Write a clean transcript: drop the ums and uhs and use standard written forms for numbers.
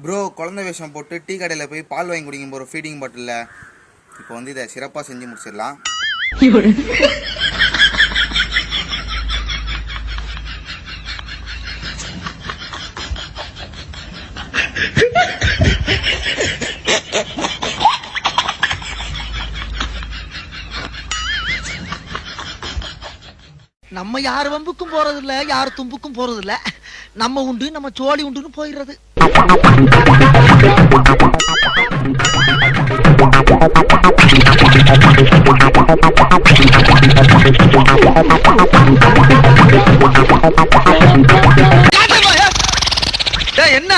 Bro குழந்தை வேஷம் போட்டு டீ கடையில் போய் பால் வாங்கி குடிக்கும் போகிற ஃபீடிங் பாட்டில் இப்போ வந்து இதை சிறப்பாக செஞ்சு முடிச்சிடலாம். நம்ம யார் வம்புக்கும் போறது இல்ல, யார் தும்புக்கும் போறது இல்ல. நம்ம உண்டு, நம்ம சோழி உண்டுன்னு போயிடுறது. என்ன